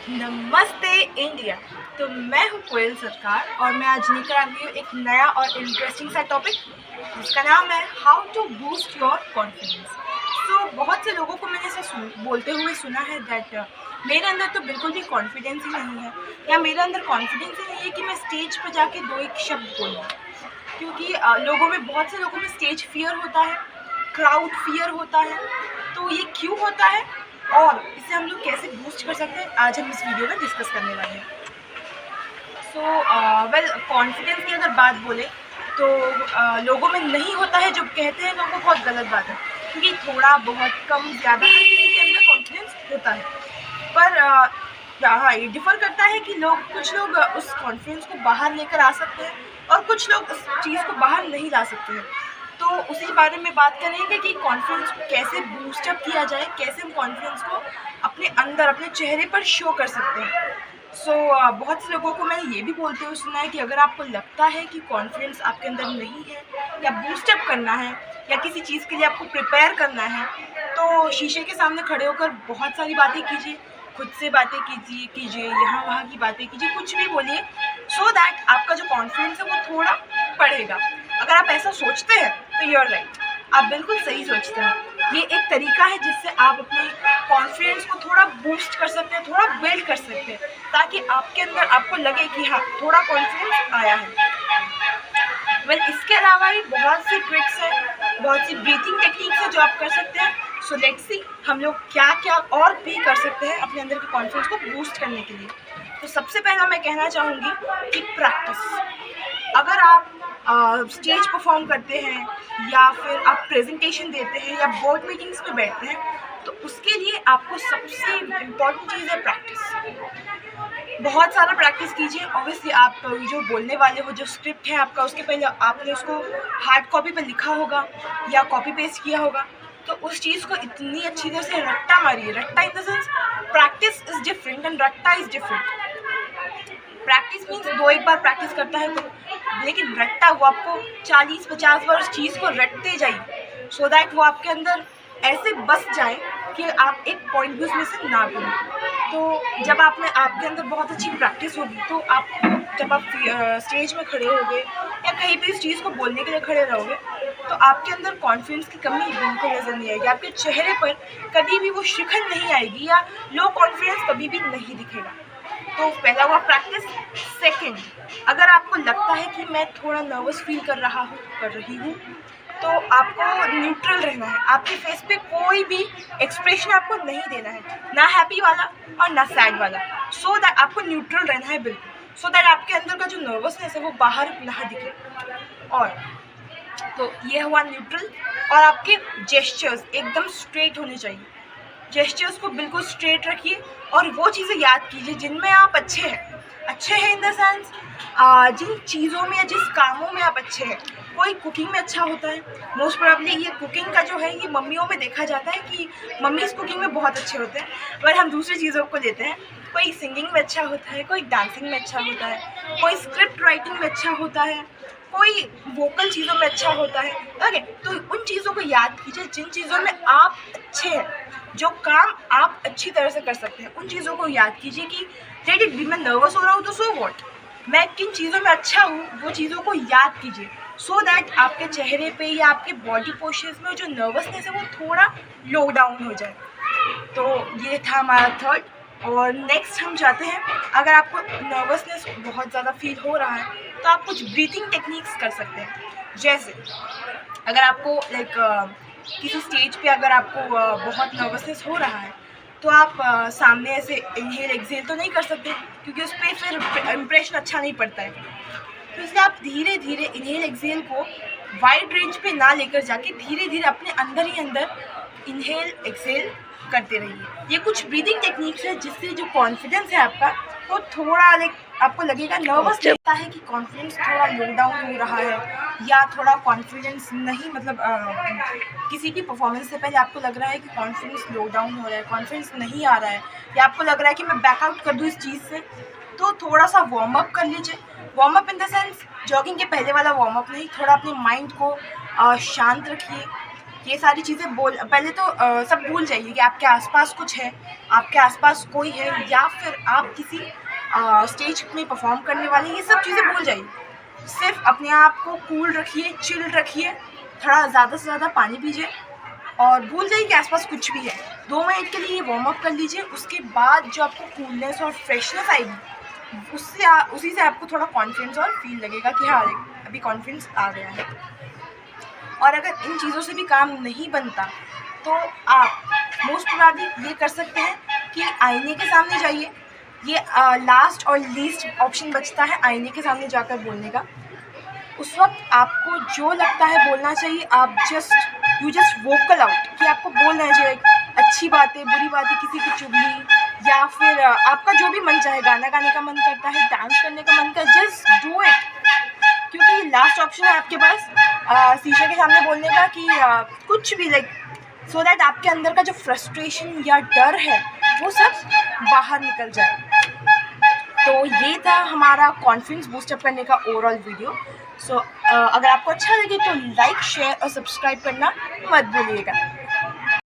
नमस्ते इंडिया। तो मैं हूँ कोयल सरकार और मैं आज लेकर आ गई हूँ एक नया और इंटरेस्टिंग सा टॉपिक जिसका नाम है how to boost your confidence. तो बहुत से लोगों को मैंने ऐसे बोलते हुए सुना है दैट मेरे अंदर तो बिल्कुल भी कॉन्फिडेंस ही नहीं है, या मेरे अंदर कॉन्फिडेंस ही नहीं है कि मैं स्टेज पर जाके दो एक शब्द बोलूँ। क्योंकि बहुत से लोगों में स्टेज फियर होता है, क्राउड फियर होता है। तो ये क्यों होता है और इसे हम लोग कैसे बूस्ट कर सकते हैं, आज हम इस वीडियो में डिस्कस करने वाले हैं। कॉन्फिडेंस की अगर बात बोले तो लोगों में नहीं होता है जो कहते हैं लोग, बहुत गलत बात है। क्योंकि थोड़ा बहुत कम ज़्यादा हर किसी के अंदर कॉन्फिडेंस होता है, पर हाँ, ये डिफ़र करता है कि कुछ लोग उस कॉन्फिडेंस को बाहर लेकर आ सकते हैं और कुछ लोग उस चीज़ को बाहर नहीं ला सकते हैं। तो उसी बारे में बात करेंगे कि कॉन्फिडेंस को कैसे बूस्टअप किया जाए, कैसे हम कॉन्फिडेंस को अपने अंदर, अपने चेहरे पर शो कर सकते हैं। बहुत से लोगों को मैंने ये भी बोलते हुए सुना है कि अगर आपको लगता है कि कॉन्फिडेंस आपके अंदर नहीं है, या बूस्टअप करना है, या किसी चीज़ के लिए आपको प्रिपेयर करना है, तो शीशे के सामने खड़े होकर बहुत सारी बातें कीजिए, खुद से बातें कीजिए, यहाँ वहाँ की बातें कीजिए, कुछ भी बोलिए, सो दैट आपका जो कॉन्फिडेंस है वो थोड़ा बढ़ेगा। अगर आप ऐसा सोचते हैं तो यू आर राइट, आप बिल्कुल सही सोचते हैं। ये एक तरीका है जिससे आप अपने कॉन्फिडेंस को थोड़ा बूस्ट कर सकते हैं, थोड़ा बिल्ड कर सकते हैं, ताकि आपके अंदर आपको लगे कि हाँ, थोड़ा कॉन्फिडेंस आया है। इसके अलावा भी बहुत सी ट्रिक्स हैं, बहुत सी ब्रीथिंग टेक्निक्स हैं जो आप कर सकते हैं। सो लेट्स सी हम लोग क्या क्या और भी कर सकते हैं अपने अंदर के कॉन्फिडेंस को बूस्ट करने के लिए। तो सबसे पहला मैं कहना चाहूँगी कि प्रैक्टिस। अगर आप स्टेज परफॉर्म करते हैं, या फिर आप प्रेजेंटेशन देते हैं, या बोर्ड मीटिंग्स में बैठते हैं, तो उसके लिए आपको सबसे इम्पॉर्टेंट चीज़ है प्रैक्टिस। बहुत सारा प्रैक्टिस कीजिए। ऑब्वियसली आप जो बोलने वाले हो, जो स्क्रिप्ट है आपका, उसके पहले आपने उसको हार्ड कॉपी पर लिखा होगा या कॉपी पेस्ट किया होगा। तो उस चीज़ को इतनी अच्छी तरह से रट्टा मारिए। रट्टा in the sense, practice is different and रट्टा इज़ डिफरेंट। प्रैक्टिस मीन्स दो एक बार प्रैक्टिस करता है, लेकिन रट्टा वो आपको 40-50 बार उस चीज़ को रटते जाइए, सो दैट वो आपके अंदर ऐसे बस जाए कि आप एक पॉइंट भी उसमें से ना भूलें। तो जब आपके अंदर बहुत अच्छी प्रैक्टिस होगी, तो जब आप स्टेज में खड़े होगे या कहीं भी इस चीज़ को बोलने के लिए खड़े रहोगे, तो आपके अंदर कॉन्फिडेंस की कमी बिल्कुल नज़र नहीं आएगी। आपके चेहरे पर कभी भी वो शिकन नहीं आएगी, या लो कॉन्फिडेंस कभी भी नहीं दिखेगा। तो पहला हुआ प्रैक्टिस। सेकंड, अगर आपको लगता है कि मैं थोड़ा नर्वस फील कर रही हूँ, तो आपको न्यूट्रल रहना है। आपके फेस पे कोई भी एक्सप्रेशन आपको नहीं देना है, ना हैप्पी वाला और ना सैड वाला। सो दैट आपको न्यूट्रल रहना है बिल्कुल, सो दैट आपके अंदर का जो नर्वसनेस है वो बाहर ना दिखे। और तो ये हुआ न्यूट्रल। और आपके जेस्चर्स एकदम स्ट्रेट होने चाहिए। जेस्चर्स को बिल्कुल स्ट्रेट रखिए और वो चीज़ें याद कीजिए जिनमें आप अच्छे हैं इन द सेंस, जिन चीज़ों में या जिस कामों में आप अच्छे हैं। कोई कुकिंग में अच्छा होता है, मोस्ट प्रोबेबली ये कुकिंग का जो है, ये मम्मियों में देखा जाता है कि मम्मीज़ कुकिंग में बहुत अच्छे होते हैं, पर हम दूसरी चीज़ों को लेते हैं। कोई सिंगिंग में अच्छा होता है, कोई डांसिंग में अच्छा होता है, कोई स्क्रिप्ट राइटिंग में अच्छा होता है, कोई वोकल चीज़ों में अच्छा होता है। ओके, तो उन चीज़ों को याद कीजिए जिन चीज़ों में आप अच्छे हैं, जो काम आप अच्छी तरह से कर सकते हैं। उन चीज़ों को याद कीजिए कि लेट इट बी, मैं नर्वस हो रहा हूँ तो सो व्हाट, मैं किन चीज़ों में अच्छा हूँ, वो चीज़ों को याद कीजिए, सो दैट आपके चेहरे पे या आपके बॉडी पोस्चर्स में जो नर्वसनेस है वो थोड़ा लो डाउन हो जाए। तो ये था हमारा थर्ड। और नेक्स्ट हम जाते हैं, अगर आपको नर्वसनेस बहुत ज़्यादा फील हो रहा है, तो आप कुछ ब्रीथिंग टेक्निक्स कर सकते हैं। जैसे अगर आपको किसी स्टेज पे अगर आपको बहुत नर्वसनेस हो रहा है, तो आप सामने ऐसे इनहेल एक्सहेल तो नहीं कर सकते, क्योंकि उस पर फिर इम्प्रेशन अच्छा नहीं पड़ता है। तो इसलिए आप धीरे धीरे इनहेल एक्सहेल को वाइड रेंज पे ना लेकर जाके धीरे धीरे अपने अंदर ही अंदर इनहेल एक्सहेल करते रहिए। ये कुछ ब्रीदिंग टेक्निक्स है जिससे जो कॉन्फिडेंस है आपका, वो थोड़ा आपको लगेगा नर्वस लगता है कि कॉन्फिडेंस थोड़ा लो डाउन हो रहा है, या थोड़ा कॉन्फिडेंस नहीं, मतलब किसी भी परफॉर्मेंस से पहले आपको लग रहा है कि कॉन्फिडेंस लो डाउन हो रहा है, कॉन्फिडेंस नहीं आ रहा है, या आपको लग रहा है कि मैं बैकआउट कर दूँ इस चीज़ से, तो थोड़ा सा वार्म अप कर लीजिए। Warm up in the sense jogging के पहले वाला वार्म अप नहीं, थोड़ा अपने माइंड को शांत रखिए ये सारी चीज़ें पहले तो सब भूल जाइए कि आपके आसपास कुछ है, आपके आसपास कोई है, या फिर आप किसी स्टेज में परफॉर्म करने वाले, ये सब चीज़ें भूल जाइए। सिर्फ अपने आप को कूल रखिए, चिल रखिए, थोड़ा ज़्यादा से ज़्यादा पानी पीजिए और भूल जाइए कि आसपास कुछ भी है। 2 मिनट के लिए वार्म अप कर लीजिए, उसके बाद जो आपको कूलनेस और फ्रेशनेस आएगी, उसी से आपको थोड़ा कॉन्फिडेंस और फील लगेगा कि हाँ, अभी कॉन्फिडेंस आ गया है। और अगर इन चीज़ों से भी काम नहीं बनता तो आप मोस्ट प्रोबेबली ये कर सकते हैं कि आईने के सामने जाइए। ये लास्ट और लीस्ट ऑप्शन बचता है आईने के सामने जाकर बोलने का। उस वक्त आपको जो लगता है बोलना चाहिए, आप यू जस्ट वोकल आउट, कि आपको बोलना चाहिए अच्छी बातें, बुरी बातें, किसी की चुगली, या फिर आपका जो भी मन चाहे, गाना गाने का मन करता है, डांस करने का मन करता है, जस्ट डू इट। क्योंकि लास्ट ऑप्शन है आपके पास शीशे के सामने बोलने का कि कुछ भी, लाइक सो दैट आपके अंदर का जो फ्रस्ट्रेशन या डर है वो सब बाहर निकल जाए। तो ये था हमारा कॉन्फिडेंस बूस्टअप करने का ओवरऑल वीडियो। सो अगर आपको अच्छा लगे तो लाइक, शेयर और सब्सक्राइब करना मत भूलिएगा।